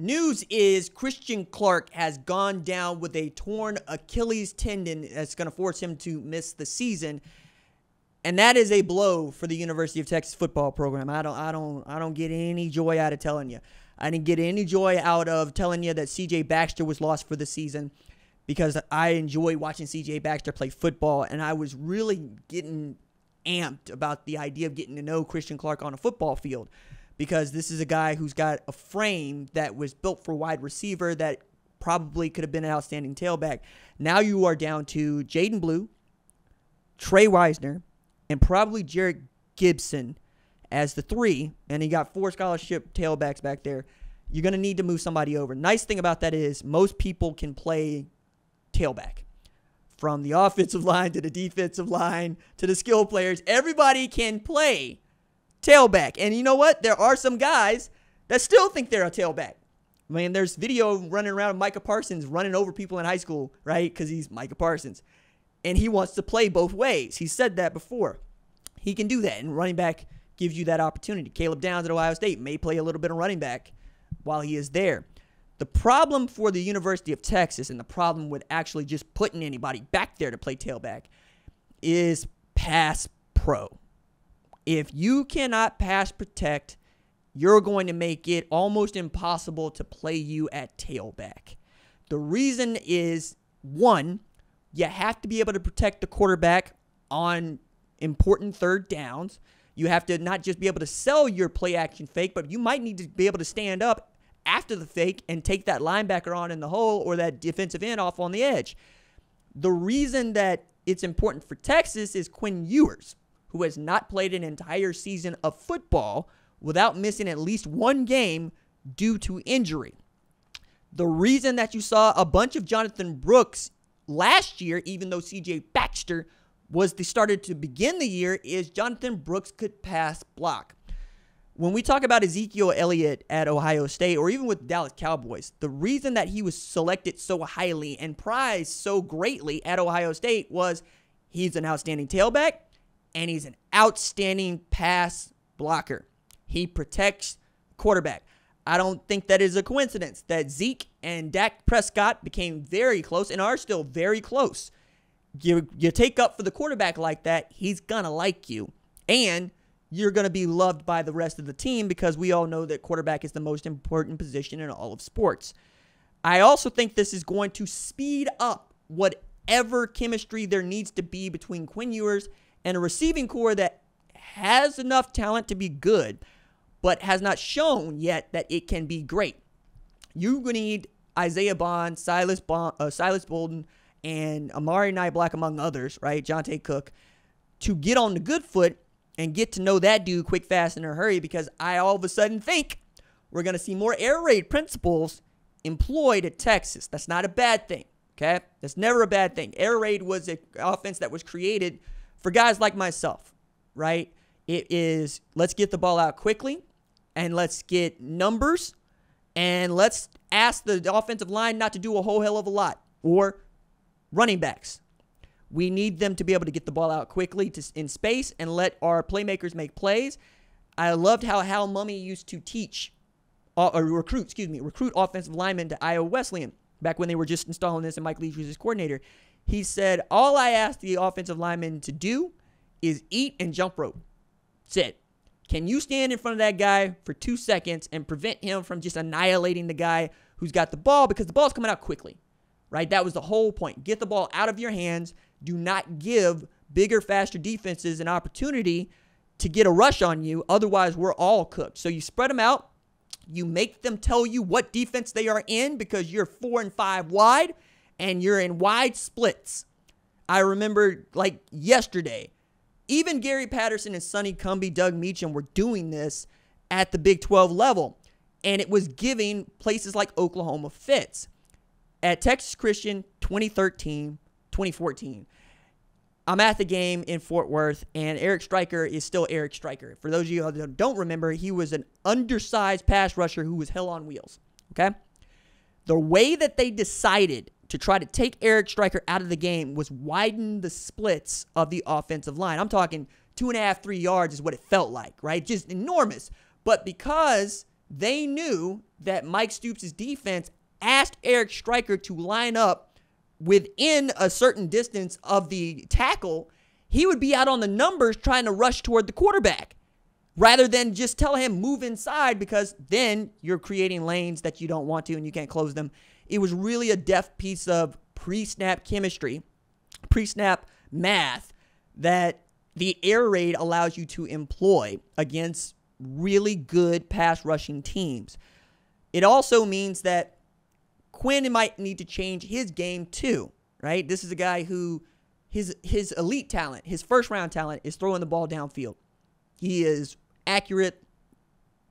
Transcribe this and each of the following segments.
News is Christian Clark has gone down with a torn Achilles tendon that's going to force him to miss the season. And that is a blow for the University of Texas football program. I don't get any joy out of telling you. I didn't get any joy out of telling you that C.J. Baxter was lost for the season, because I enjoy watching C.J. Baxter play football, and I was really getting amped about the idea of getting to know Christian Clark on a football field, because this is a guy who's got a frame that was built for wide receiver that probably could have been an outstanding tailback. Now you are down to Jaden Blue, Trey Wisner, and probably Jarrett Gibson as the three, and he got 4 scholarship tailbacks back there. You're going to need to move somebody over. Nice thing about that is most people can play tailback. From the offensive line to the defensive line to the skill players, everybody can play tailback. And you know what? There are some guys that still think they're a tailback. I mean, there's video running around of Micah Parsons running over people in high school, right? Because he's Micah Parsons. And he wants to play both ways. He said that before. He can do that, and running back gives you that opportunity. Caleb Downs at Ohio State may play a little bit of running back while he is there. The problem for the University of Texas, and the problem with actually just putting anybody back there to play tailback, is pass pro. If you cannot pass protect, you're going to make it almost impossible to play you at tailback. The reason is, one, you have to be able to protect the quarterback on important third downs. You have to not just be able to sell your play action fake, but you might need to be able to stand up after the fake and take that linebacker on in the hole or that defensive end off on the edge. The reason that it's important for Texas is Quinn Ewers, who has not played an entire season of football without missing at least one game due to injury. The reason that you saw a bunch of Jonathan Brooks last year, even though C.J. Baxter was the starter to begin the year, is Jonathan Brooks could pass block. When we talk about Ezekiel Elliott at Ohio State, or even with Dallas Cowboys, the reason that he was selected so highly and prized so greatly at Ohio State was he's an outstanding tailback and he's an outstanding pass blocker. He protects quarterback. I don't think that is a coincidence that Zeke and Dak Prescott became very close and are still very close. You take up for the quarterback like that, he's going to like you. And you're going to be loved by the rest of the team, because we all know that quarterback is the most important position in all of sports. I also think this is going to speed up whatever chemistry there needs to be between Quinn Ewers and a receiving core that has enough talent to be good, but has not shown yet that it can be great. You're going to need Isaiah Bond, Silas Bolden, and Amari Niblack, among others, right? Jonte Cook, to get on the good foot and get to know that dude quick, fast, in a hurry, because I all of a sudden think we're going to see more air raid principles employed at Texas. That's not a bad thing, okay? That's never a bad thing. Air raid was an offense that was created for guys like myself, right? It is, let's get the ball out quickly, and let's get numbers, and let's ask the offensive line not to do a whole hell of a lot, or running backs. We need them to be able to get the ball out quickly in space and let our playmakers make plays. I loved how Hal Mummy used to teach or recruit offensive linemen to Iowa Wesleyan back when they were just installing this and Mike Leach was his coordinator. He said, all I ask the offensive linemen to do is eat and jump rope. That's it. Can you stand in front of that guy for 2 seconds and prevent him from just annihilating the guy who's got the ball, because the ball's coming out quickly, right? That was the whole point. Get the ball out of your hands. Do not give bigger, faster defenses an opportunity to get a rush on you. Otherwise, we're all cooked. So you spread them out. You make them tell you what defense they are in, because you're 4 and 5 wide and you're in wide splits. I remember like yesterday, even Gary Patterson and Sonny Cumbie, Doug Meacham were doing this at the Big 12 level, and it was giving places like Oklahoma fits. At Texas Christian 2013, 2014, I'm at the game in Fort Worth, and Eric Stryker is still Eric Stryker. For those of you that don't remember, he was an undersized pass rusher who was hell on wheels, okay? The way that they decided to try to take Eric Stryker out of the game was widen the splits of the offensive line. I'm talking 2.5, 3 yards is what it felt like, right? Just enormous. But because they knew that Mike Stoops' defense asked Eric Stryker to line up within a certain distance of the tackle, he would be out on the numbers trying to rush toward the quarterback rather than just tell him move inside, because then you're creating lanes that you don't want to and you can't close them. It was really a deft piece of pre-snap chemistry, pre-snap math that the air raid allows you to employ against really good pass rushing teams. It also means that Quinn might need to change his game too, right? This is a guy who his elite talent, his first round talent is throwing the ball downfield. He is accurate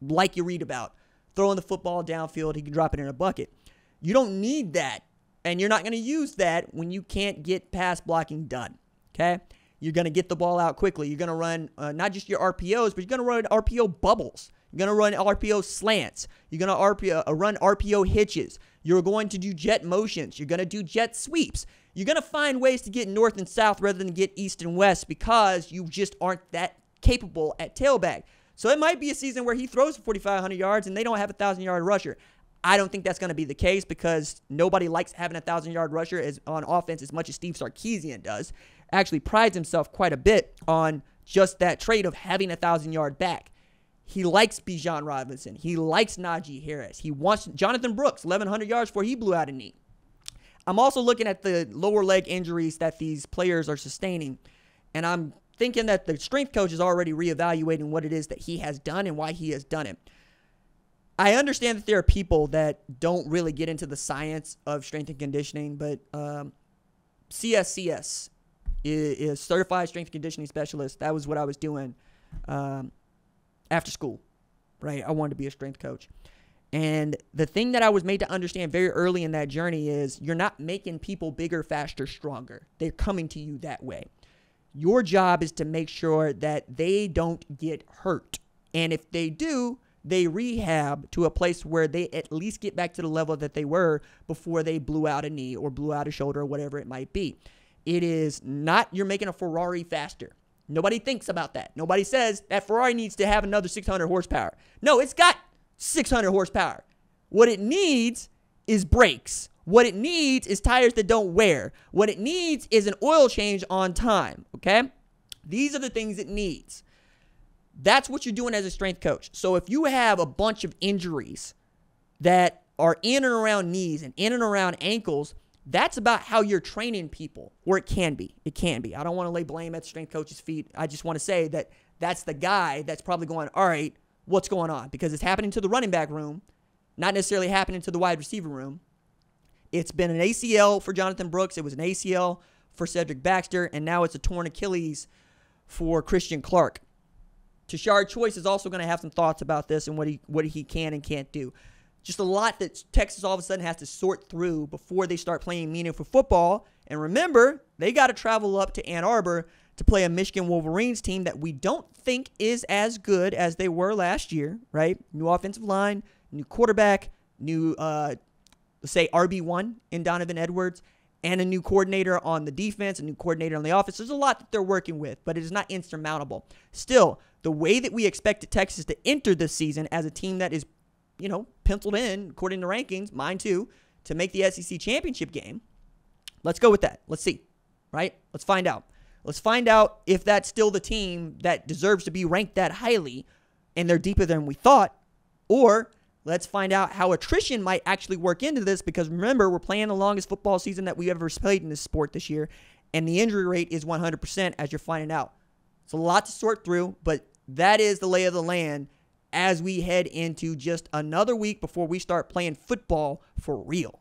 like you read about. Throwing the football downfield, he can drop it in a bucket. You don't need that, and you're not going to use that when you can't get pass blocking done, okay? You're going to get the ball out quickly. You're going to run not just your RPOs, but you're going to run RPO bubbles. You're going to run RPO slants. You're going to run RPO hitches. You're going to do jet motions. You're going to do jet sweeps. You're going to find ways to get north and south rather than get east and west because you just aren't that capable at tailback. So it might be a season where he throws for 4,500 yards and they don't have a 1,000-yard rusher. I don't think that's going to be the case because nobody likes having a 1,000-yard rusher on offense as much as Steve Sarkisian does. Actually prides himself quite a bit on just that trait of having a 1,000-yard back. He likes Bijan Robinson. He likes Najee Harris. He wants Jonathan Brooks, 1,100 yards before he blew out a knee. I'm also looking at the lower leg injuries that these players are sustaining, and I'm thinking that the strength coach is already reevaluating what it is that he has done and why he has done it. I understand that there are people that don't really get into the science of strength and conditioning, but CSCS is Certified Strength and Conditioning Specialist. That was what I was doing after school, right? I wanted to be a strength coach. And the thing that I was made to understand very early in that journey is you're not making people bigger, faster, stronger. They're coming to you that way. Your job is to make sure that they don't get hurt. And if they do, they rehab to a place where they at least get back to the level that they were before they blew out a knee or blew out a shoulder or whatever it might be. It is not you're making a Ferrari faster. Nobody thinks about that. Nobody says that Ferrari needs to have another 600 horsepower. No, it's got 600 horsepower. What it needs is brakes. What it needs is tires that don't wear. What it needs is an oil change on time, okay? These are the things it needs. That's what you're doing as a strength coach. So if you have a bunch of injuries that are in and around knees and in and around ankles, that's about how you're training people, or it can be. It can be. I don't want to lay blame at the strength coach's feet. I just want to say that that's the guy that's probably going, all right, what's going on? Because it's happening to the running back room, not necessarily happening to the wide receiver room. It's been an ACL for Jonathan Brooks. It was an ACL for Cedric Baxter, and now it's a torn Achilles for Christian Clark. Tashard Choice is also going to have some thoughts about this and what he can and can't do. Just a lot that Texas all of a sudden has to sort through before they start playing meaningful football. And remember, they got to travel up to Ann Arbor to play a Michigan Wolverines team that we don't think is as good as they were last year, right? New offensive line, new quarterback, new, let's say, RB1 in Donovan Edwards, and a new coordinator on the defense, a new coordinator on the offense. There's a lot that they're working with, but it is not insurmountable. Still, the way that we expected Texas to enter this season as a team that is, penciled in, according to rankings, mine too, to make the SEC championship game, let's go with that. Let's see, right? Let's find out. Let's find out if that's still the team that deserves to be ranked that highly and they're deeper than we thought, or let's find out how attrition might actually work into this, because remember, we're playing the longest football season that we ever played in this sport this year, and the injury rate is 100%, as you're finding out. It's a lot to sort through, but that is the lay of the land as we head into just another week before we start playing football for real.